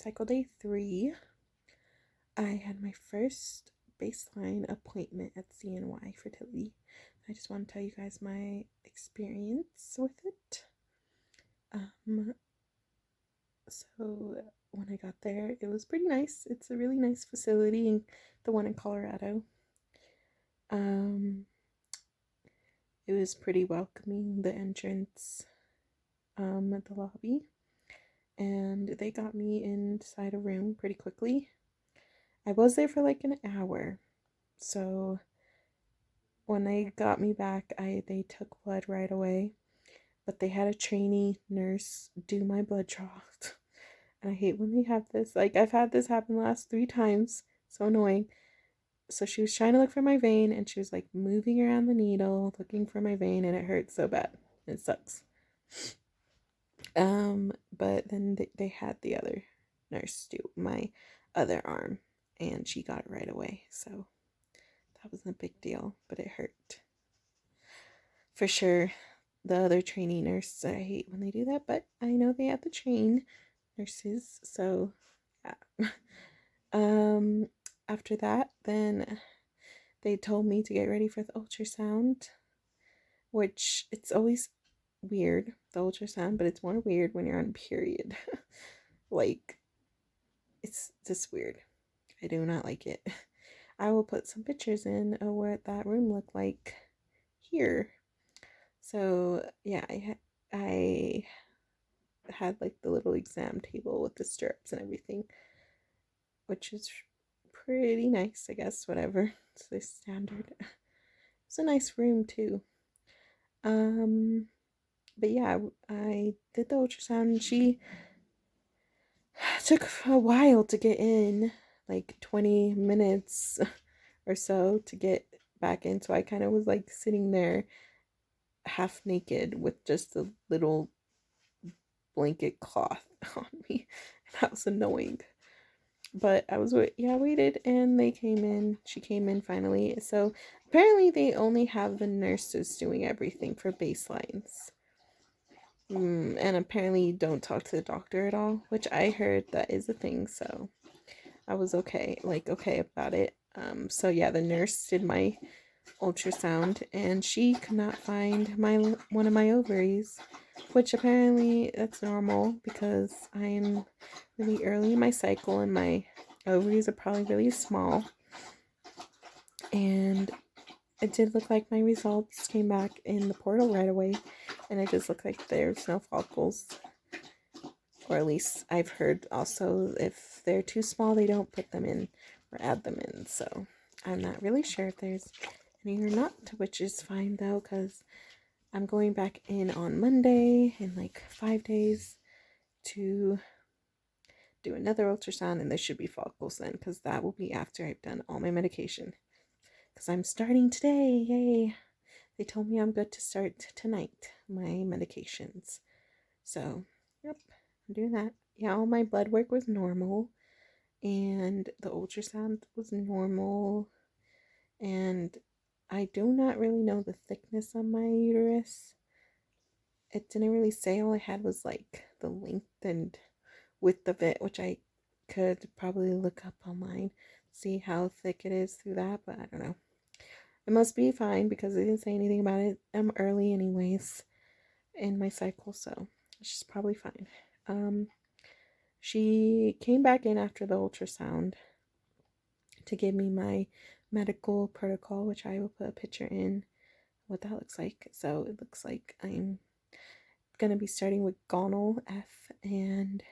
cycle day 3. I had my first baseline appointment at CNY Fertility. I just want to tell you guys my experience with it. So when I got there, it was pretty nice. It's a really nice facility, the one in Colorado. It was pretty welcoming, the entrance, at the lobby, and they got me inside a room pretty quickly. I was there for like an hour, so when they got me back, they took blood right away, but they had a trainee nurse do my blood draw. And I hate when they have this. Like, I've had this happen the last 3 times. So annoying. So she was trying to look for my vein, and she was like moving around the needle looking for my vein, and it hurt so bad. It sucks. But then they had the other nurse do my other arm, and she got it right away. So that wasn't a big deal, but it hurt. For sure, the other trainee nurse, I hate when they do that, but I know they have to train nurses, so yeah. After that, then they told me to get ready for the ultrasound, which it's always weird, the ultrasound, but it's more weird when you're on period. Like, it's just weird. I do not like it. I will put some pictures in of what that room looked like here. So yeah, I had like the little exam table with the stirrups and everything, which is pretty nice, I guess. Whatever, it's the standard. It's a nice room too. But yeah, I did the ultrasound, and she took a while to get in, like 20 minutes or so to get back in. So I kind of was like sitting there half naked with just a little blanket cloth on me. That was annoying. But I waited, and they came in. She came in finally. So apparently they only have the nurses doing everything for baselines. And apparently you don't talk to the doctor at all, which I heard that is a thing, so I was okay about it. So yeah, the nurse did my ultrasound, and she could not find one of my ovaries, which apparently that's normal because I am really early in my cycle and my ovaries are probably really small. And it did look like my results came back in the portal right away, and it just looked like there's no follicles. Or at least I've heard also if they're too small, they don't put them in or add them in. So I'm not really sure if there's any or not, which is fine though, because I'm going back in on Monday in like 5 days to do another ultrasound, and there should be follicles then, because that will be after I've done all my medication. Because I'm starting today, yay! They told me I'm good to start tonight, my medications. So, yep, I'm doing that. Yeah, all my blood work was normal, and the ultrasound was normal, and I do not really know the thickness of my uterus. It didn't really say. All I had was like the length and width of it, which I could probably look up online, see how thick it is through that, but I don't know. It must be fine because they didn't say anything about it. I'm early anyways in my cycle, so she's probably fine. She came back in after the ultrasound to give me my medical protocol, which I will put a picture in what that looks like. So it looks like I'm going to be starting with gonal F and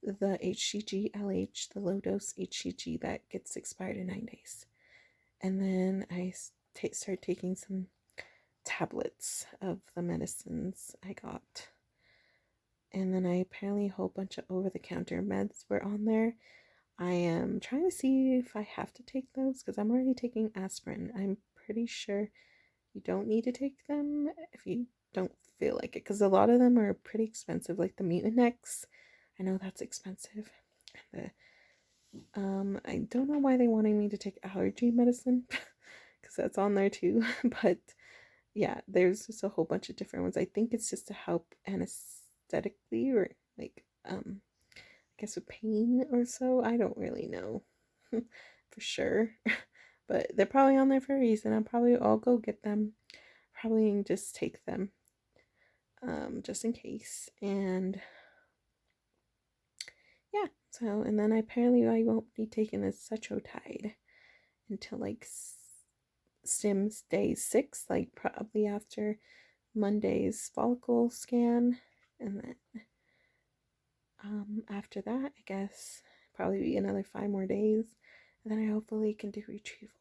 the HCG LH, the low dose HCG that gets expired in 9 days. And then I start taking some tablets of the medicines I got. And then apparently a whole bunch of over-the-counter meds were on there. I am trying to see if I have to take those because I'm already taking aspirin. I'm pretty sure you don't need to take them if you don't feel like it, because a lot of them are pretty expensive, like the Mutinex. I know that's expensive. I don't know why they wanted me to take allergy medicine because that's on there too. But yeah, there's just a whole bunch of different ones. I think it's just to help anesthetically, or like guess a pain or so. I don't really know for sure. But they're probably on there for a reason. I'll go get them. Probably just take them. Just in case. And yeah, so and then apparently I won't be taking this Cetrotide until like stims day 6, like probably after Monday's follicle scan, and then after that, I guess probably be another 5 more days, and then I hopefully can do retrieval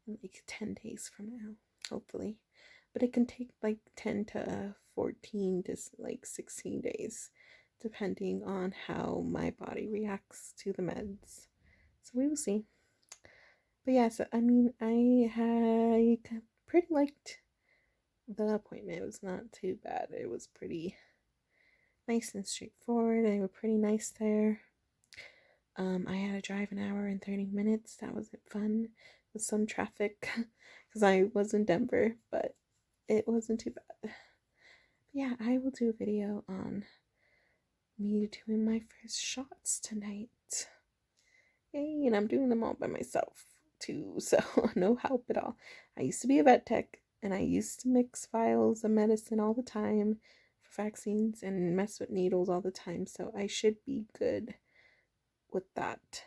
in like 10 days from now, hopefully. But it can take like 10 to 14 to like 16 days, depending on how my body reacts to the meds. So we will see. But yeah, so I mean, I pretty liked the appointment. It was not too bad. It was pretty nice and straightforward. They were pretty nice there. I had to drive an hour and 30 minutes. That wasn't fun with some traffic because I was in Denver, but it wasn't too bad. But yeah, I will do a video on me doing my first shots tonight. Yay, and I'm doing them all by myself too, so no help at all. I used to be a vet tech, and I used to mix vials of medicine all the time for vaccines and mess with needles all the time, so I should be good with that.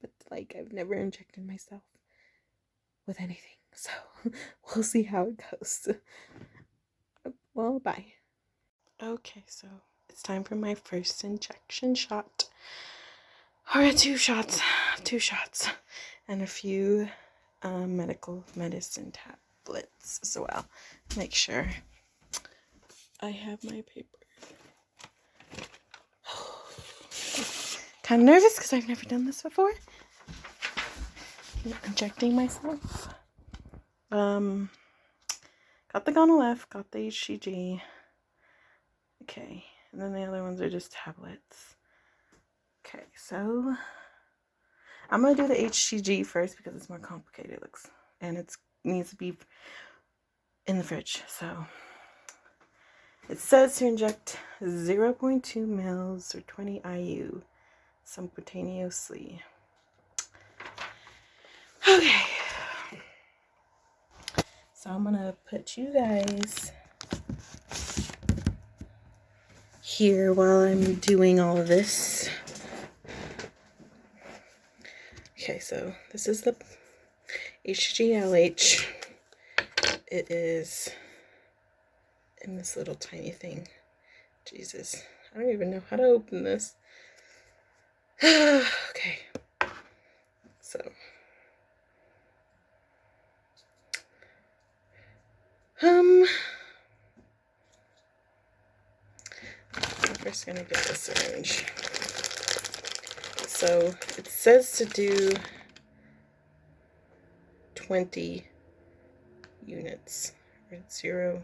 But like, I've never injected myself with anything, so we'll see how it goes. Well, bye. Okay, so it's time for my first injection shot. Or 2 shots, and a few medical medicine tablets as well. Make sure I have my paper. Kind of nervous because I've never done this before. Injecting myself. Got the Gonal-F, got the HCG. Okay, and then the other ones are just tablets. Okay, so I'm gonna do the HCG first because it's more complicated. It looks, and it needs to be in the fridge. So it says to inject 0.2 mils or 20 IU subcutaneously. Okay, so I'm gonna put you guys here while I'm doing all of this. Okay, so this is the HGLH. It is in this little tiny thing. Jesus, I don't even know how to open this. Okay, so I'm first gonna get the syringe. So it says to do 20 units. Or 0.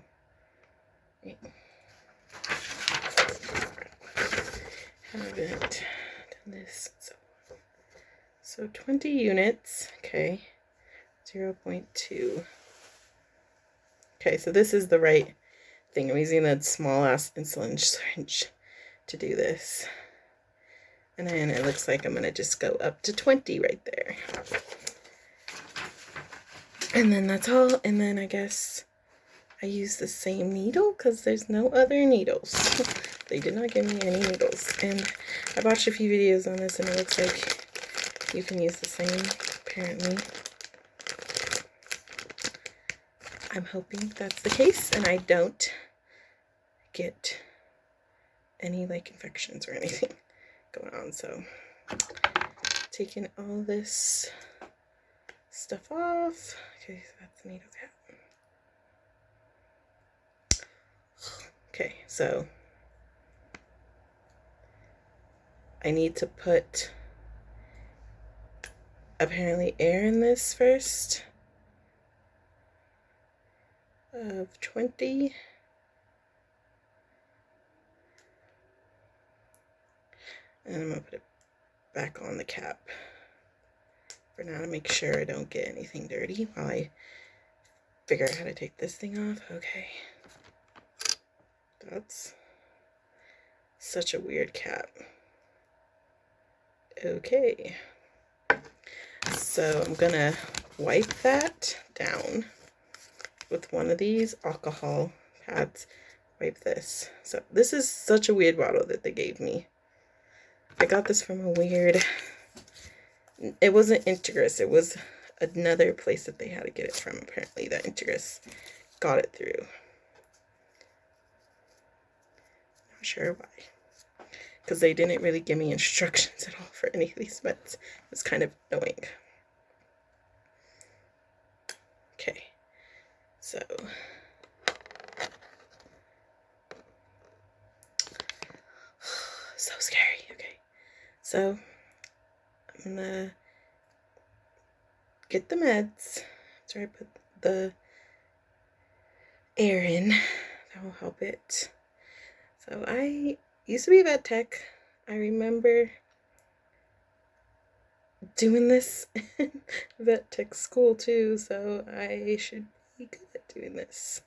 Haven't done this. So 20 units. Okay. 0.2. Okay, so this is the right thing. I'm using that small ass insulin syringe to do this. And then it looks like I'm going to just go up to 20 right there. And then that's all. And then I guess I use the same needle because there's no other needles. They did not give me any needles. And I watched a few videos on this and it looks like you can use the same, apparently. I'm hoping that's the case and I don't get any like infections or anything going on. So taking all this stuff off. Okay, so that's the needle cap. Okay, so I need to put apparently air in this first of 20. And I'm going to put it back on the cap for now to make sure I don't get anything dirty while I figure out how to take this thing off. Okay. That's such a weird cap. Okay, so I'm gonna wipe that down with one of these alcohol pads. Wipe this. So this is such a weird bottle that they gave me. I got this from a weird, it wasn't Integris, it was another place that they had to get it from. Apparently that Integris got it through. Not sure why. Because they didn't really give me instructions at all for any of these meds. It was kind of annoying. Okay, so so scary. Okay, so I'm gonna get the meds after I put the air in. That will help it. So I used to be a vet tech. I remember doing this in vet tech school too, so I should be good at doing this.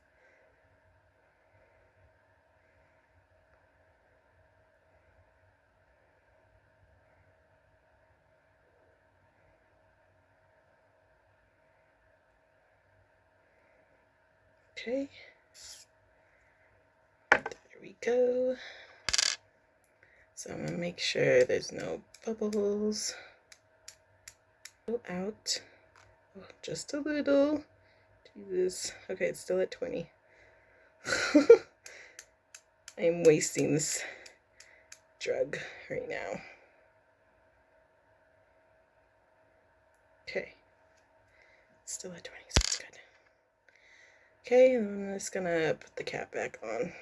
Okay, there we go. So I'm gonna make sure there's no bubbles. Go out. Oh, just a little. Jesus. Okay, it's still at 20. I'm wasting this drug right now. Okay. Still at 20, so it's good. Okay, and I'm just gonna put the cap back on.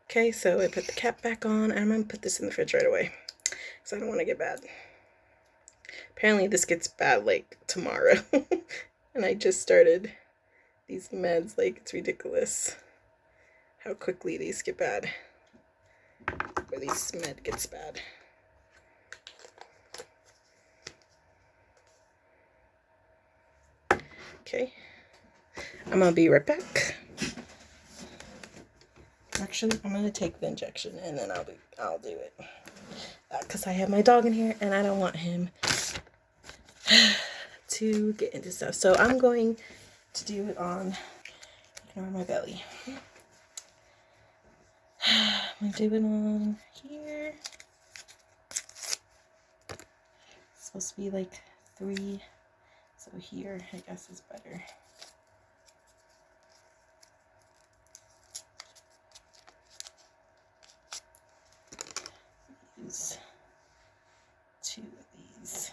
Okay, so I put the cap back on, and I'm gonna put this in the fridge right away, because I don't want to get bad. Apparently this gets bad, like, tomorrow. And I just started these meds, like, it's ridiculous how quickly these get bad. Or these med gets bad. Okay, I'm gonna be right back. Actually, I'm gonna take the injection and then I'll do it. Because I have my dog in here and I don't want him to get into stuff. So I'm going to do it on, ignore my belly. I'm gonna do it on here. It's supposed to be like 3, so here I guess is better. Use 2 of these.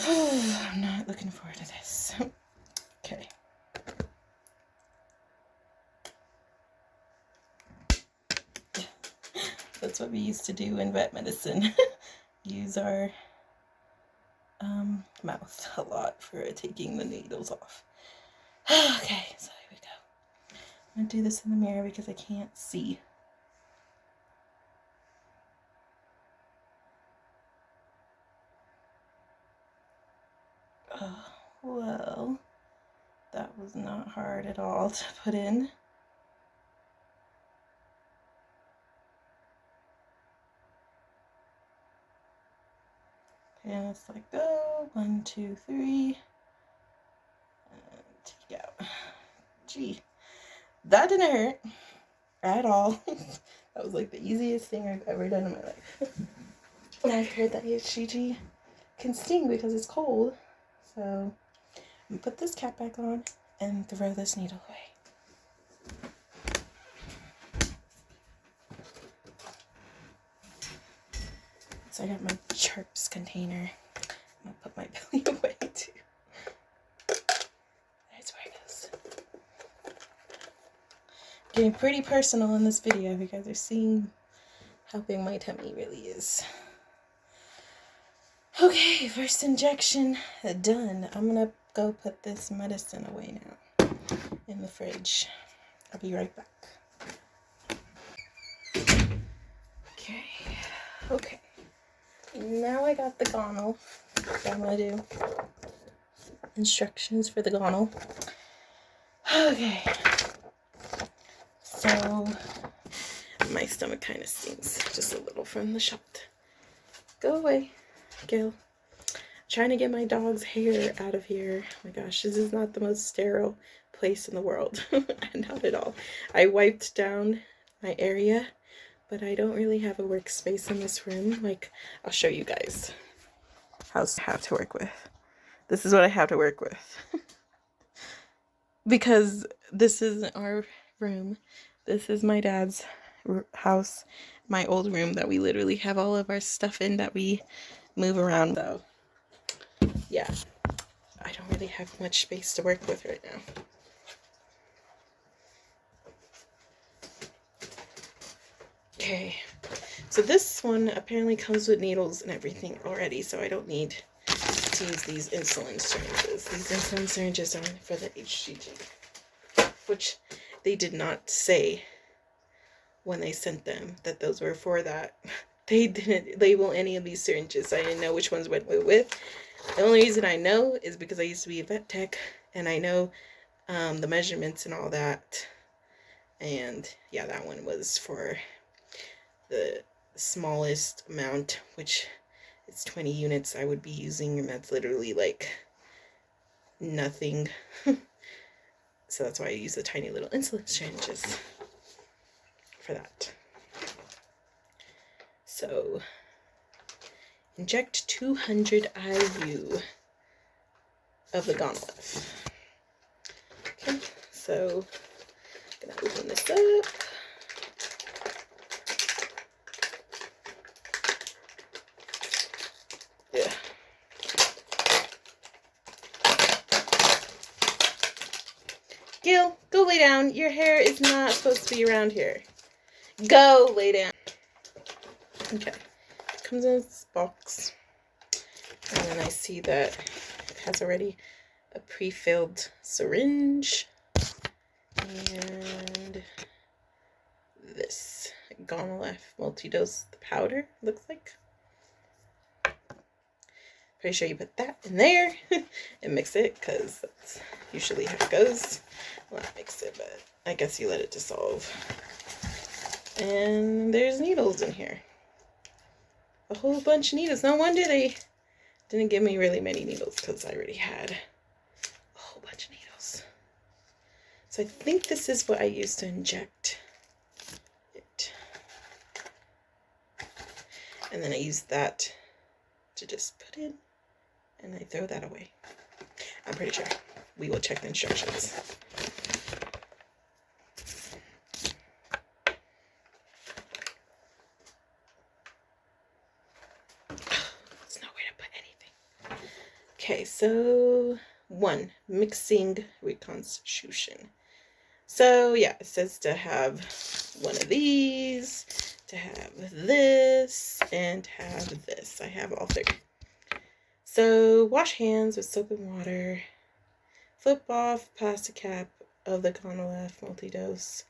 I'm not looking forward to this. Okay. That's what we used to do in vet medicine. Use our mouth a lot for taking the needles off. Okay, so here we go. I'm gonna do this in the mirror because I can't see. Well, that was not hard at all to put in. And it's like, go, 1, 2, 3, and take out. Gee, that didn't hurt at all. That was like the easiest thing I've ever done in my life. And I've heard that HCG can sting because it's cold. So I'm gonna put this cap back on and throw this needle away. So I got my Sharps container. I'm gonna put my belly away too. That's where it goes. Getting pretty personal in this video. You guys are seeing how big my tummy really is. Okay, first injection done. I'm gonna go put this medicine away now in the fridge. I'll be right back. Okay. Now I got the gonal. What I'm gonna do. Instructions for the gonal. Okay. So my stomach kind of stings just a little from the shot. Go away, Gil. Trying to get my dog's hair out of here. Oh my gosh, this is not the most sterile place in the world. Not at all. I wiped down my area, but I don't really have a workspace in this room. Like, I'll show you guys how I have to work with. This is what I have to work with. Because this isn't our room. This is my dad's house, my old room that we literally have all of our stuff in that we move around though. Yeah, I don't really have much space to work with right now. Okay, so this one apparently comes with needles and everything already, so I don't need to use these insulin syringes. These insulin syringes are for the HCG, which they did not say when they sent them that those were for that. They didn't label any of these syringes. I didn't know which ones went with. The only reason I know is because I used to be a vet tech and I know the measurements and all that. And yeah, that one was for the smallest amount, which is 20 units I would be using, and that's literally like nothing. So that's why I use the tiny little insulin syringes for that. So inject 200 IU of the Gonalef. Okay, so I'm gonna open this up. Yeah. Gil, go lay down. Your hair is not supposed to be around here. Go lay down. Okay. It comes in this box. And then I see that it has already a pre-filled syringe. And this Gonalef multi-dose powder, looks like. Pretty sure you put that in there and mix it, because that's usually how it goes. Well, not mix it, but I guess you let it dissolve. And there's needles in here. A whole bunch of needles. No wonder they didn't give me really many needles, because I already had a whole bunch of needles. So I think this is what I use to inject it. And then I use that to just put in, and I throw that away. I'm pretty sure. We will check the instructions. There's nowhere to put anything. Okay, so 1, mixing reconstitution. So yeah, it says to have one of these, to have this, and to have this. I have all 3. So wash hands with soap and water. Flip off plastic cap of the Gonalef multi-dose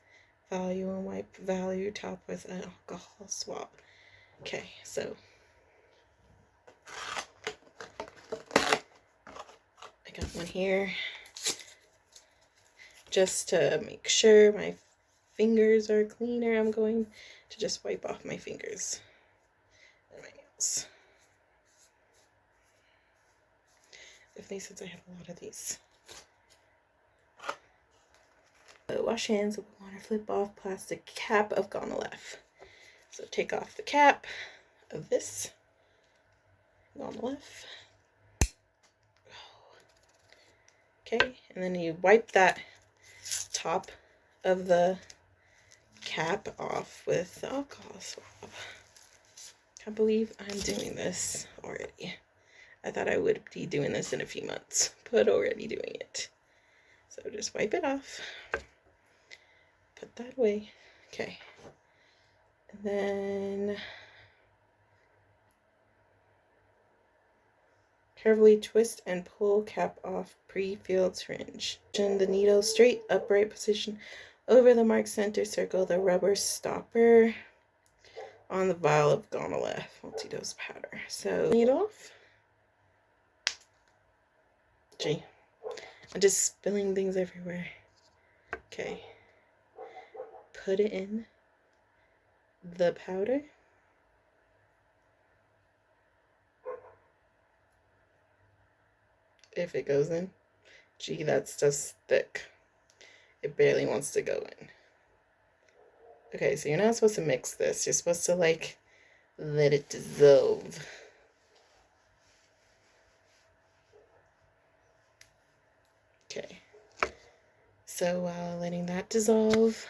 value and wipe value top with an alcohol swab. Okay, so I got one here just to make sure my fingers are cleaner. I'm going to just wipe off my fingers and my nails. Definitely, since I have a lot of these. So wash hands with water, flip off plastic cap of Gonalef. So take off the cap of this Gonalef. Okay, and then you wipe that top of the cap off with the alcohol swab. Can't believe I'm doing this already. I thought I would be doing this in a few months, but already doing it. So just wipe it off. Put that away. Okay. And then Carefully twist and pull cap off pre-filled syringe. Turn the needle straight upright position over the marked center circle. The rubber stopper on the vial of Gonalef multi-dose powder. So needle off. Gee, I'm just spilling things everywhere. Okay. Put it in the powder. If it goes in. Gee, that's just thick. It barely wants to go in. Okay, so you're not supposed to mix this. You're supposed to, like, let it dissolve. Okay. So while letting that dissolve,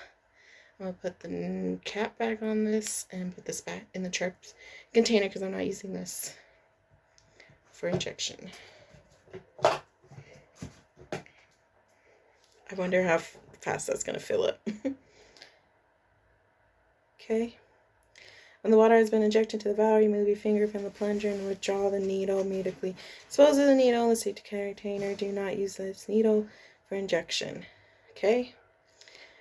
I'm going to put the cap back on this and put this back in the trapped container because I'm not using this for injection. I wonder how fast that's going to fill up. Okay. When the water has been injected into the vial, remove your finger from the plunger and withdraw the needle immediately. Dispose of the needle in the safety container. Do not use this needle for injection. Okay.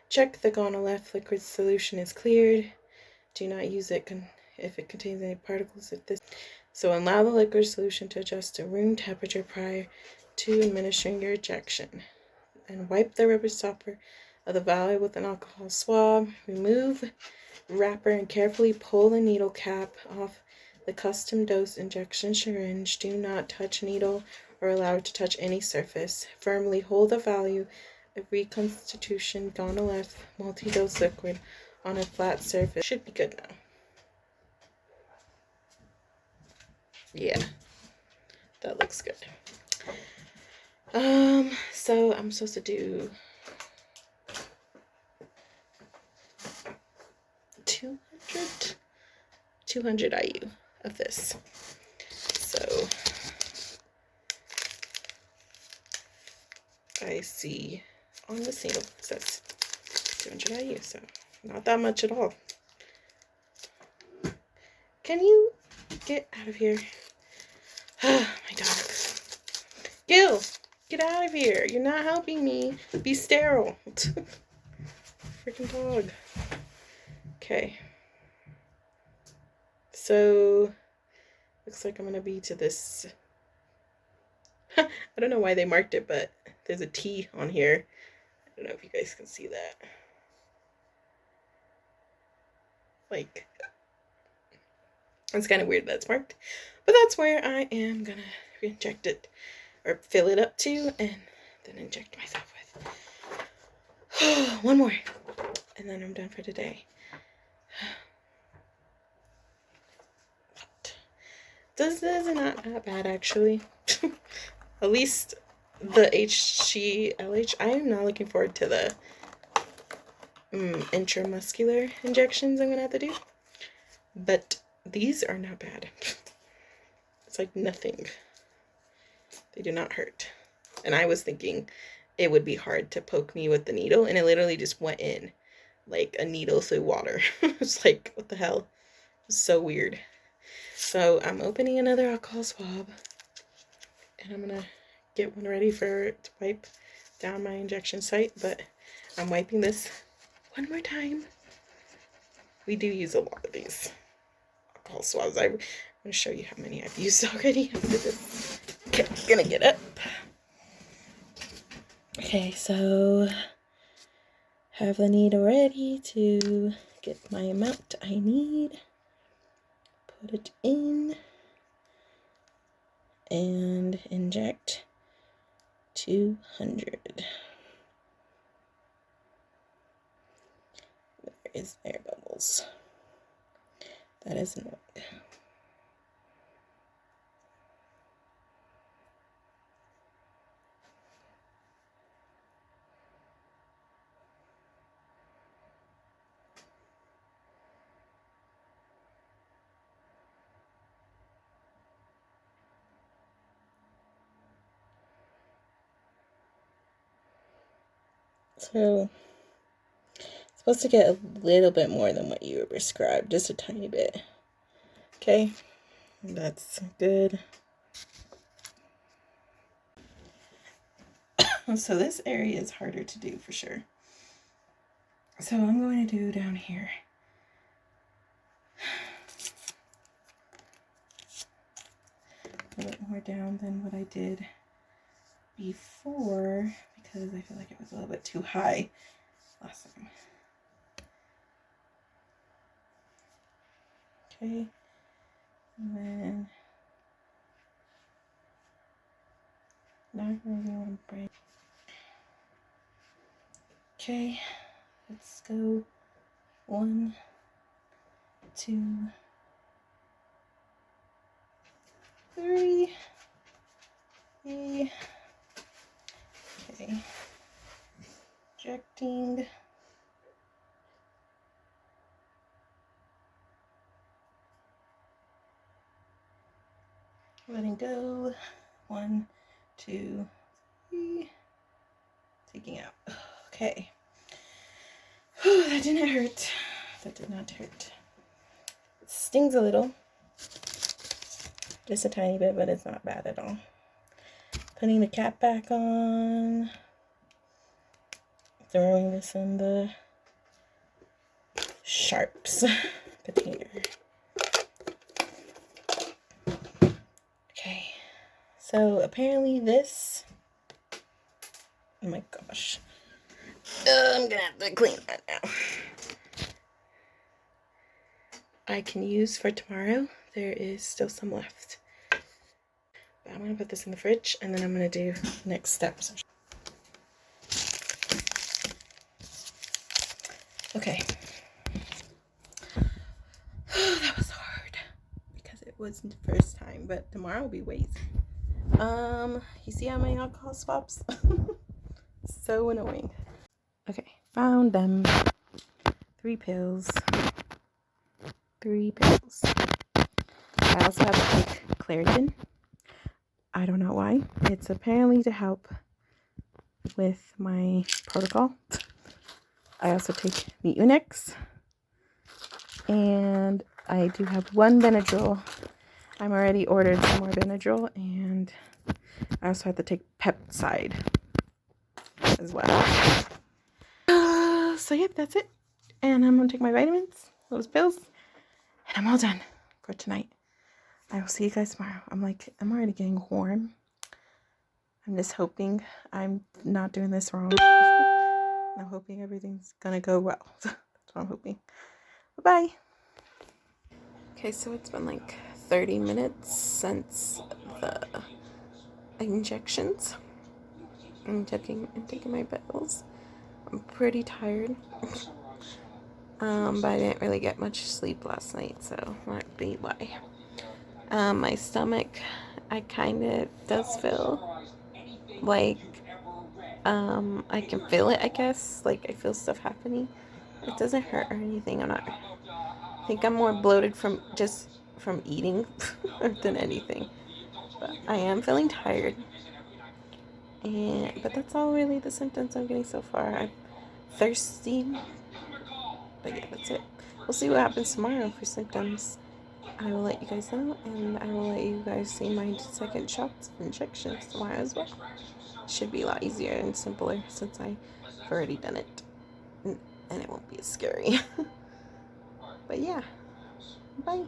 Check the Gonalef liquid solution is cleared. Do not use it if it contains any particles. So allow the liquid solution to adjust to room temperature prior to administering your injection. And wipe the rubber stopper of the vial with an alcohol swab. Remove wrapper and carefully pull the needle cap off the custom dose injection syringe. Do not touch needle or allow it to touch any surface. Firmly hold the value of reconstitution Gonalef multi-dose liquid on a flat surface. Should be good now. Yeah, that looks good. So I'm supposed to do 200 IU of this. So I see on this needle it says 200 IU, so not that much at all. Can you get out of here? My dog. Gil, get out of here. You're not helping me be sterile. Freaking dog. Okay. So, looks like I'm going to be to this. I don't know why they marked it, but there's a T on here. I don't know if you guys can see that. Like, it's kind of weird that it's marked. But that's where I am going to inject it, or fill it up to, and then inject myself with. One more. And then I'm done for today. This is not that bad, actually. At least the HGLH. I am not looking forward to the intramuscular injections I'm going to have to do. But these are not bad. It's like nothing. They do not hurt. And I was thinking it would be hard to poke me with the needle, and it literally just went in like a needle through water. It's like, what the hell? It's so weird. So I'm opening another alcohol swab, and I'm gonna get one ready to wipe down my injection site, but I'm wiping this one more time. We do use a lot of these alcohol swabs. I'm gonna show you how many I've used already after this. Okay, gonna get up. Okay, so have the needle ready to get my amount I need. Put it in and inject 200. Where is air bubbles? That is annoying. So, it's supposed to get a little bit more than what you were prescribed, just a tiny bit. Okay, that's good. So this area is harder to do for sure. So I'm going to do down here. A little more down than what I did before because I feel like it was a little bit too high last time. Okay, and then now I really want to break. Okay, let's go 1, 2, 3. Okay. Injecting. Letting go. 1, 2, 3. Taking out. Okay. Whew, that didn't hurt. That did not hurt. It stings a little. Just a tiny bit, but it's not bad at all. Putting the cap back on. Throwing this in the sharps container. Okay. So apparently this. Oh my gosh. I'm gonna have to clean that now. I can use for tomorrow. There is still some left. But I'm gonna put this in the fridge and then I'm gonna do next steps. Okay. That was hard because it wasn't the first time, but tomorrow will be way easier. You see how many alcohol swabs? So annoying. Okay, found them. 3 pills. 3 pills. I also have to take Claritin. I don't know why. It's apparently to help with my protocol. I also take the Unex. And I do have 1 Benadryl. I'm already ordered some more Benadryl. And I also have to take Peptide as well. So yep, that's it. And I'm going to take my vitamins, those pills. And I'm all done for tonight. I will see you guys tomorrow. I'm already getting warm. I'm just hoping I'm not doing this wrong. I'm hoping everything's gonna go well. That's what I'm hoping. Bye-bye. Okay, so it's been like 30 minutes since the injections. I'm taking my pills. I'm pretty tired. But I didn't really get much sleep last night, so that might be why. My stomach, I kind of does feel like, I can feel it, I guess. Like, I feel stuff happening. It doesn't hurt or anything. I think I'm more bloated from eating than anything. But I am feeling tired. But that's all really the symptoms I'm getting so far. I'm thirsty. But yeah, that's it. We'll see what happens tomorrow for symptoms. I will let you guys know, and I will let you guys see my second shots of injections tomorrow as well. Should be a lot easier and simpler since I've already done it. And it won't be as scary. But yeah, bye.